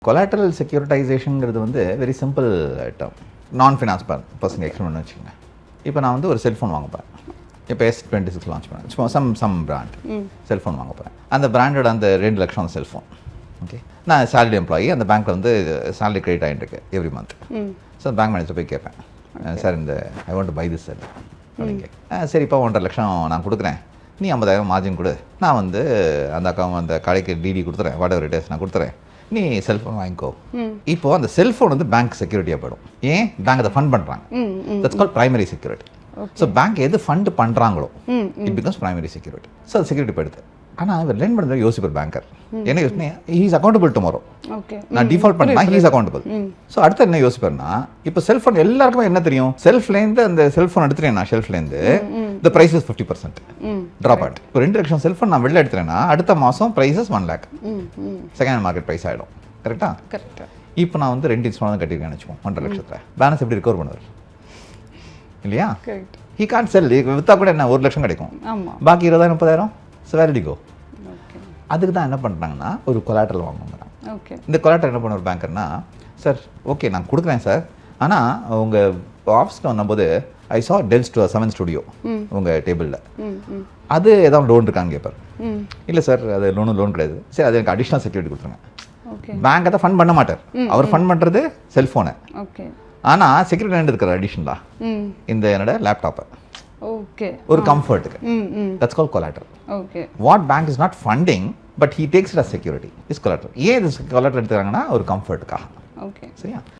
Collateral செக்யூரிட்டைசேஷனுங்கிறது வந்து very simple term. நான் finance person explain பண்ணி வச்சுக்கோங்க. இப்போ நான் வந்து ஒரு செல்ஃபோன் வாங்க போகிறேன். இப்போ S26 லான்ச் பண்ணேன். சம் பிராண்ட் செல்ஃபோன் வாங்க போகிறேன். அந்த பிராண்டோட அந்த 2 லட்சம் அந்த செல்ஃபோன். ஓகே, நான் சேலரி எம்ப்ளாயி. அந்த பேங்க்கில் வந்து சேலரி கிரெடிட் ஆகிட்டு இருக்கு every month. So bank manager போய் கேட்பேன், சார் இந்த I want to buy this cell அப்படிங்க. சரிப்பா 1.5 லட்சம் நான் கொடுக்குறேன், நீ 50,000 மார்ஜின் கொடு, நான் வந்து அந்த அக்கௌண்ட் அந்த கடைக்கு டிடி கொடுத்துறேன், வாட் எவர் இட் இஸ் நான் கொடுத்துறேன், நீ செல்ஃபோன் வாங்கிக்கோ. இப்போ அந்த செல்ஃபோன் வந்து பேங்க் செக்யூரிட்டியாக போயிடும். ஏன் பேங்க் அதை ஃபண்ட் பண்ணுறாங்க. That's call primary security. So bank எது ஃபண்ட் பண்ணுறாங்களோ it becomes primary security. So அது செக்யூரிட்டி போயிடுது. ஆனால் இவர் லெண்ட் பண்ணுறது யோசிப்பார் பேங்கர். என்ன யோசனை, ஹீ இஸ் அக்கௌண்டபிள் டுமாரோ. நான் டிஃபால்ட் பண்ணா ஹீ இஸ் அக்கௌண்டபிள். ஸோ அடுத்து என்ன யோசிப்பார்னா, இப்போ செல்ஃபோன் எல்லாருக்குமே என்ன தெரியும், செல்ஃப்லேருந்து அந்த செல்ஃபோன் எடுத்துட்டேன் ஷெல்ஃப்லேருந்து the price is 50% drop out. இப்போ 2 லட்சம் செல்ஃபோன் நான் வெளில எடுத்துறேன்னா அடுத்த மாதம் prices 1 lakh second hand market price ஆகிடும். கரெக்டாக? கரெக்டாக. இப்போ நான் வந்து 2 இன்ஸ்டால்மெண்ட் கட்டியிருக்கேன்னு வச்சுக்கோம். 1.5 லட்சத்தில் பேலன்ஸ் எப்படி ரிகவர் பண்ணுவார் இல்லையா? ஹி கான்ட் செல். விற்றா கூட என்ன 1 லட்சம் கிடைக்கும், பாக்கி 20,000 30,000 ஸோ வேர் டி கோ. அதுக்கு தான் என்ன பண்ணுறாங்கன்னா ஒரு கொலாட்ரல் வாங்குறாங்க. இந்த கொலாட்ரல் என்ன பண்ணுவார் பேங்கர்னா, சார் ஓகே நான் கொடுக்குறேன் சார், ஆனால் உங்கள் ஆஃபீஸ்க்கு வந்தபோது ஐ சா டெல் 7 ஸ்டுடியோ உங்கள் டேபிளில், அது ஏதாவது லோன் இருக்கான்னு கேட்பார். இல்லை சார் அது லோன் கிடையாது. சரி அது எனக்கு அடிஷ்னல் செக்யூரிட்டி கொடுத்துருங்க. பேங்க் அதை ஃபண்ட் பண்ண மாட்டார், அவர் ஃபண்ட் பண்ணுறது செல்ஃபோனை. ஆனால் செக்யூரிட்டி என்ன இருக்கிற அடிஷ்னலா இந்த என்னோட லேப்டாப்பை ஒரு கம்ஃபர்ட்டுக்கு. That's call collateral. What bank is not funding but he takes it as security is collateral. ஏன் இது கொலாட்ரல் எடுத்துக்கிறாங்கன்னா ஒரு கம்ஃபர்ட்டுக்காக. சரியா?